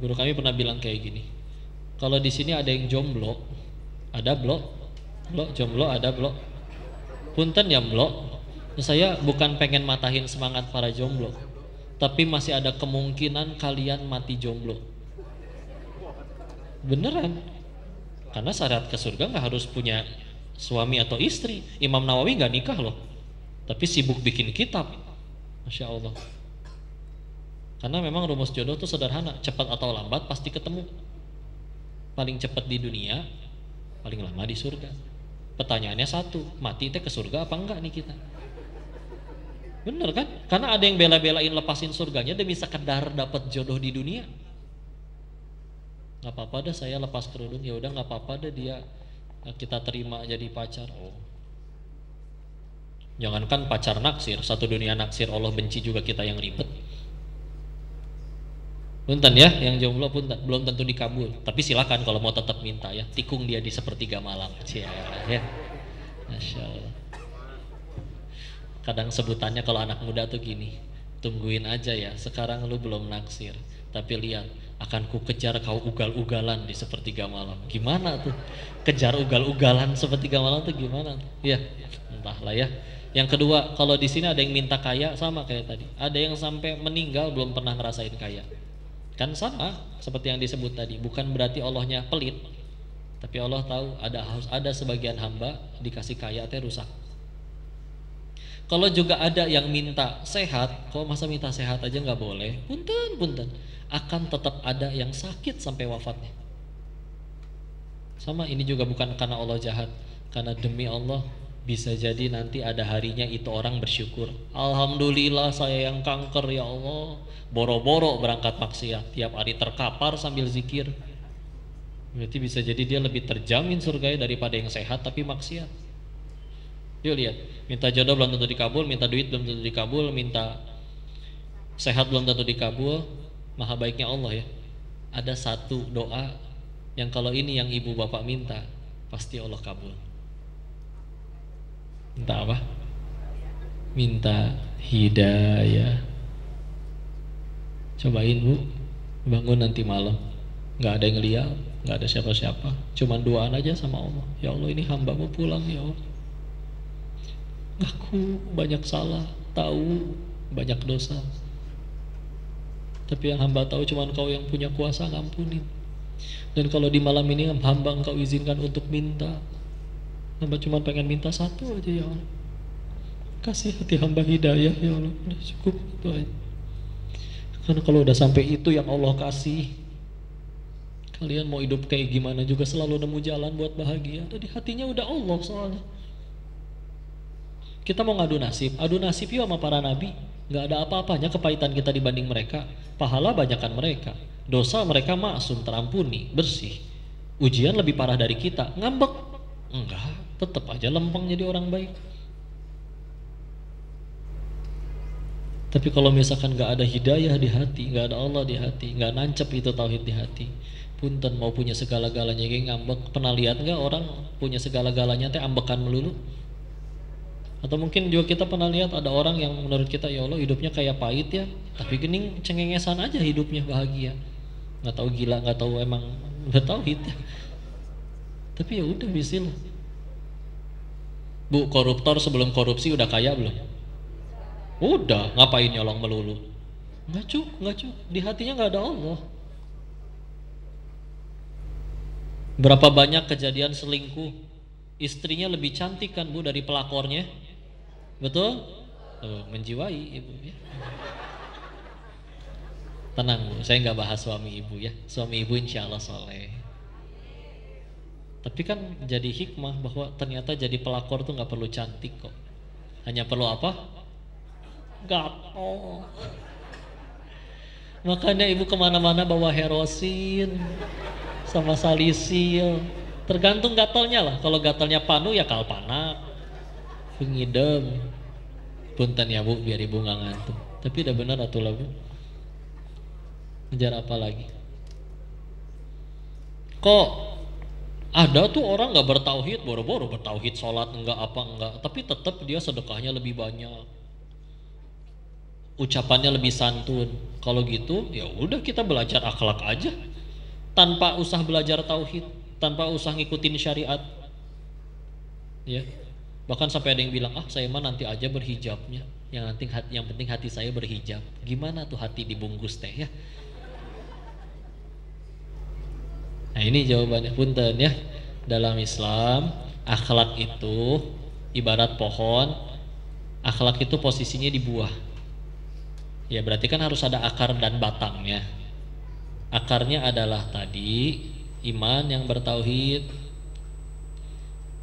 Guru kami pernah bilang kayak gini, kalau di sini ada yang jomblo, ada blok, blok jomblo ada blok. Punten ya blok. Saya bukan pengen matahin semangat para jomblo, tapi masih ada kemungkinan kalian mati jomblo. Beneran. Karena syarat ke surga nggak harus punya suami atau istri. Imam Nawawi nggak nikah loh, tapi sibuk bikin kitab. Masya Allah. Karena memang rumus jodoh itu sederhana, cepat atau lambat pasti ketemu. Paling cepat di dunia, paling lama di surga. Pertanyaannya satu, mati teh ke surga apa enggak nih kita? Bener kan? Karena ada yang bela-belain lepasin surganya demi sekedar dapat jodoh di dunia. Nggak apa-apa dah saya lepas kerudung, ya udah nggak apa-apa dah dia kita terima jadi pacar. Oh, jangankan pacar naksir, satu dunia naksir Allah benci juga kita yang ribet. Punten ya, yang jomblo punten, belum tentu dikabul. Tapi silakan kalau mau tetap minta ya, tikung dia di sepertiga malam. Cia, ya. Masya Allah. Kadang sebutannya kalau anak muda tuh gini, tungguin aja ya, sekarang lu belum naksir, tapi lihat akan ku kejar kau ugal-ugalan di sepertiga malam. Gimana tuh? Kejar ugal-ugalan sepertiga malam tuh gimana tuh? Ya, entahlah ya. Yang kedua, kalau di sini ada yang minta kaya sama kayak tadi. Ada yang sampai meninggal belum pernah ngerasain kaya. Kan sama seperti yang disebut tadi, bukan berarti Allahnya pelit, tapi Allah tahu harus ada sebagian hamba dikasih kaya teh rusak. Kalau juga ada yang minta sehat, kok masa minta sehat aja nggak boleh? Punten, punten, akan tetap ada yang sakit sampai wafatnya. Sama, ini juga bukan karena Allah jahat, karena demi Allah bisa jadi nanti ada harinya itu orang bersyukur. Alhamdulillah saya yang kanker ya Allah, boro-boro berangkat maksiat, tiap hari terkapar sambil zikir. Berarti bisa jadi dia lebih terjamin surganya daripada yang sehat tapi maksiat. Yuk lihat, minta jodoh belum tentu dikabul, minta duit belum tentu dikabul, minta sehat belum tentu dikabul. Maha baiknya Allah ya, ada satu doa yang kalau ini yang ibu bapak minta pasti Allah kabul. Minta apa? Minta hidayah. Cobain bu, bangun nanti malam, nggak ada yang lihat, nggak ada siapa-siapa, cuman doaan aja sama Allah. Ya Allah, ini hambamu pulang ya Allah, aku banyak salah, tahu banyak dosa, tapi yang hamba tahu cuman Kau yang punya kuasa ngampunin. Dan kalau di malam ini hamba Engkau izinkan untuk minta, hamba cuma pengen minta satu aja ya Allah, kasih hati hamba hidayah ya Allah. Udah cukup itu aja. Karena kalau udah sampai itu yang Allah kasih, kalian mau hidup kayak gimana juga selalu nemu jalan buat bahagia. Ada di hatinya udah Allah soalnya. Kita mau ngadu nasib, adu nasib yuk sama para nabi. Nggak ada apa-apanya kepahitan kita dibanding mereka. Pahala banyakan mereka, dosa mereka maksum, terampuni, bersih. Ujian lebih parah dari kita, ngambek. Enggak, tetap aja lempeng jadi orang baik. Tapi kalau misalkan nggak ada hidayah di hati, nggak ada Allah di hati, nggak nancep itu tauhid di hati, punten mau punya segala-galanya kayak ngambek. Pernah lihat nggak orang punya segala-galanya teh ambekan melulu? Atau mungkin juga kita pernah lihat ada orang yang menurut kita ya Allah hidupnya kayak pahit ya, tapi gening cengengesan aja hidupnya bahagia. Nggak tahu gila, nggak tahu emang nggak tauhid ya. Tapi ya udah bisil. Bu, koruptor sebelum korupsi udah kaya belum? Udah, ngapain nyolong melulu? Nggak cuk, nggak cuk. Di hatinya nggak ada Allah. Berapa banyak kejadian selingkuh, istrinya lebih cantik kan bu dari pelakornya, betul? Tuh, menjiwai ibu ya. Tenang bu, saya nggak bahas suami ibu ya. Suami ibu insya Allah soleh. Tapi kan jadi hikmah bahwa ternyata jadi pelakor tuh nggak perlu cantik kok. Hanya perlu apa? Gatel. Makanya ibu kemana-mana bawa herosin sama salisil. Tergantung gatalnya lah. Kalau gatalnya panu ya kalpanak, pengidem. Punten ya bu, biar ibu nggak ngantuk. Tapi udah benar atuh lah bu. Ngejar apa lagi? Kok ada tuh orang nggak bertauhid, boro-boro bertauhid, sholat enggak apa enggak, tapi tetap dia sedekahnya lebih banyak. ucapannya lebih santun. Kalau gitu ya udah kita belajar akhlak aja tanpa usah belajar tauhid, tanpa usah ngikutin syariat. Ya. Bahkan sampai ada yang bilang, "Ah, saya mah nanti aja berhijabnya. Yang penting hati saya berhijab." Gimana tuh hati dibungkus teh ya? Nah, ini jawabannya punten ya. Dalam Islam, akhlak itu ibarat pohon. Akhlak itu posisinya di buah. Ya berarti kan harus ada akar dan batangnya. Akarnya adalah tadi iman yang bertauhid.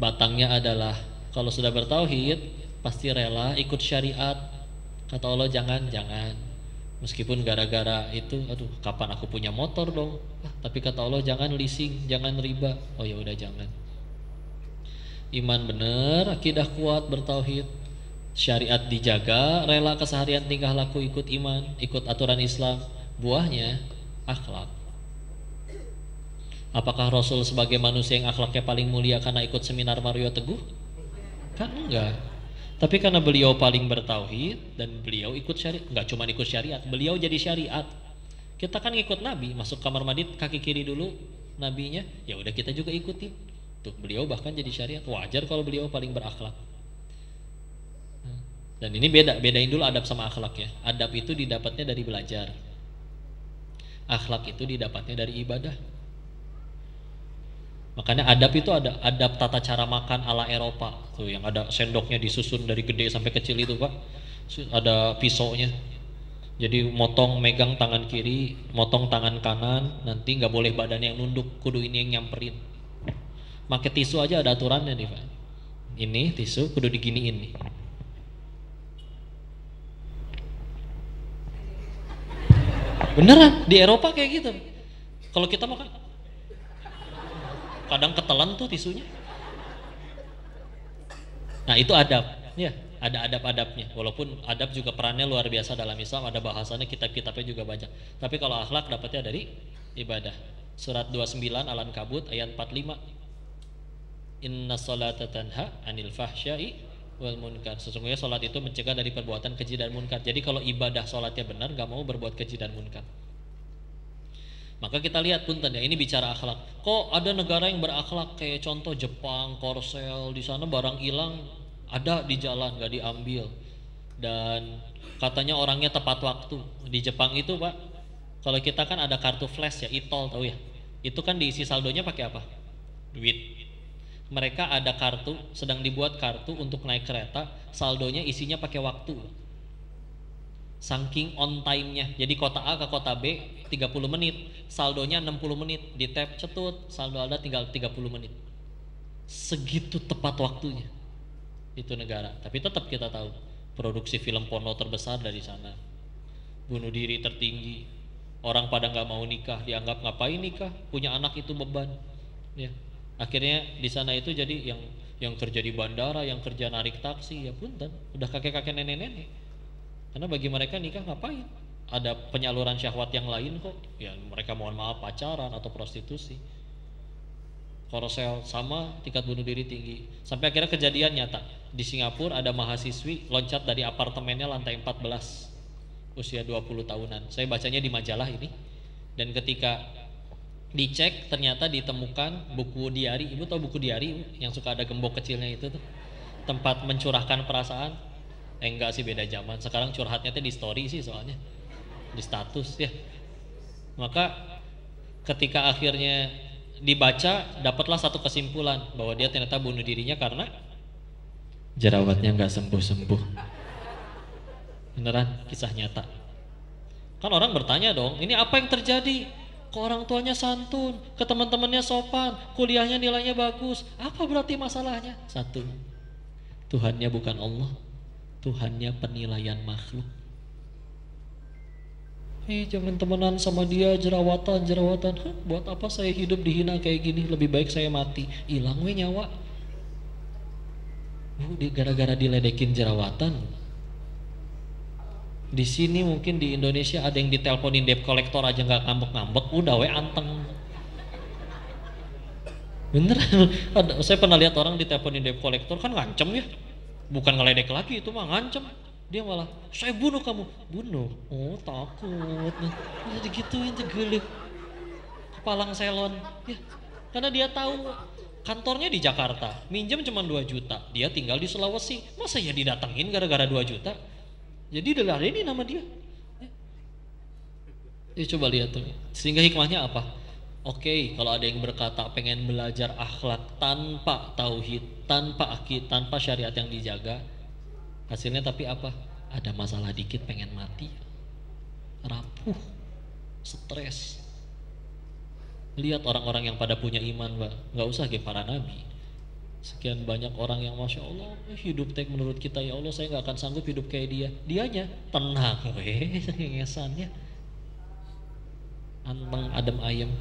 Batangnya adalah kalau sudah bertauhid pasti rela ikut syariat. Kata Allah jangan. Meskipun gara-gara itu, aduh kapan aku punya motor dong. Tapi kata Allah jangan leasing, jangan riba. Oh ya udah jangan. Iman bener, akidah kuat, bertauhid, syariat dijaga, rela keseharian tingkah laku ikut iman, ikut aturan Islam. Buahnya akhlak. Apakah Rasul sebagai manusia yang akhlaknya paling mulia karena ikut seminar Mario Teguh? Kan enggak. Tapi karena beliau paling bertauhid dan beliau ikut syariat, enggak cuma ikut syariat, beliau jadi syariat. Kita kan ngikut Nabi, masuk kamar mandi kaki kiri dulu nabinya, ya udah kita juga ikuti. Tuh beliau bahkan jadi syariat, wajar kalau beliau paling berakhlak. Dan ini bedain dulu adab sama akhlak ya. Adab itu didapatnya dari belajar. Akhlak itu didapatnya dari ibadah. Makanya adab itu ada adab tata cara makan ala Eropa. Tuh yang ada sendoknya disusun dari gede sampai kecil itu, Pak. Ada pisaunya. Jadi megang tangan kiri, motong tangan kanan, nanti nggak boleh badannya yang nunduk, kudu ini yang nyamperin. Pakai tisu aja ada aturannya nih, Pak. Ini tisu kudu diginiin nih. Beneran di Eropa kayak gitu. Kalau kita makan kadang ketelan tuh tisunya. Nah itu adab ya, ada adab-adabnya. Walaupun adab juga perannya luar biasa dalam Islam, ada bahasanya, kitab-kitabnya juga banyak. Tapi kalau akhlak dapatnya dari ibadah. Surat 29 Al-Ankabut ayat 45, Inna sholata tanha anil fahsyai wal munkar. Sesungguhnya sholat itu mencegah dari perbuatan keji dan munkar. Jadi kalau ibadah sholatnya benar, gak mau berbuat keji dan munkar. Maka kita lihat punten ya, ini bicara akhlak. Kok ada negara yang berakhlak kayak contoh Jepang, Korsel, di sana barang hilang ada di jalan nggak diambil, dan katanya orangnya tepat waktu. Di Jepang itu Pak, kalau kita kan ada kartu flash ya, e-tol tahu ya, itu kan diisi saldonya pakai apa? Duit. Mereka ada kartu, sedang dibuat kartu untuk naik kereta, saldonya isinya pakai waktu. Saking on time-nya. Jadi kota A ke kota B 30 menit, saldonya 60 menit, di tap cetut, saldo ada tinggal 30 menit. Segitu tepat waktunya. Itu negara. Tapi tetap kita tahu, produksi film porno terbesar dari sana. Bunuh diri tertinggi. Orang pada nggak mau nikah, dianggap ngapain nikah? Punya anak itu beban. Ya. Akhirnya di sana itu jadi yang kerja di bandara, yang kerja narik taksi, ya punten, udah kakek-kakek nenek-nenek. Karena bagi mereka nikah ngapain? Ada penyaluran syahwat yang lain kok. Ya mereka mohon maaf pacaran atau prostitusi. Korsel sama, tingkat bunuh diri tinggi. Sampai akhirnya kejadian nyata. Di Singapura ada mahasiswi loncat dari apartemennya lantai 14. Usia 20 tahunan. Saya bacanya di majalah ini. Dan ketika dicek ternyata ditemukan buku diari. Ibu tahu buku diari yang suka ada gembok kecilnya itu tuh? Tempat mencurahkan perasaan. Enggak sih, beda zaman. Sekarang curhatnya tuh di story sih soalnya, di status ya. Maka ketika akhirnya dibaca, dapatlah satu kesimpulan bahwa dia ternyata bunuh dirinya karena jerawatnya nggak sembuh-sembuh. Beneran, kisah nyata. Kan orang bertanya dong, ini apa yang terjadi? Ke orang tuanya santun, ke teman-temannya sopan, kuliahnya nilainya bagus. Apa berarti masalahnya? Satu, Tuhannya bukan Allah. Tuhannya penilaian makhluk. Jangan temenan sama dia, jerawatan. Buat apa saya hidup dihina kayak gini? Lebih baik saya mati. Hilang we nyawa. Gara-gara diledekin jerawatan. Di sini mungkin di Indonesia ada yang diteleponin debt collector aja nggak ngambek-ngambek, udah we anteng. Bener, saya pernah lihat orang diteleponin debt collector kan ngancem ya. Bukan ngeledek lagi, itu mah ngancem. Dia malah, saya bunuh kamu. Bunuh? Oh takut. Nah, digituin cegelik. Kepalang selon. Ya, karena dia tahu kantornya di Jakarta, minjem cuma 2 juta. Dia tinggal di Sulawesi. Masa ya didatengin gara-gara 2 juta? Jadi udah ini nama dia. Ya coba lihat tuh. Sehingga hikmahnya apa? Oke, kalau ada yang berkata pengen belajar akhlak tanpa tauhid, tanpa akid, tanpa syariat yang dijaga, hasilnya tapi apa? Ada masalah dikit pengen mati, rapuh, stres. Lihat orang-orang yang pada punya iman, Mbak. Nggak usah kayak para nabi. Sekian banyak orang yang Masya Allah hidup tek menurut kita, ya Allah saya nggak akan sanggup hidup kayak dia. Dianya tenang, ngesannya anteng adem ayem.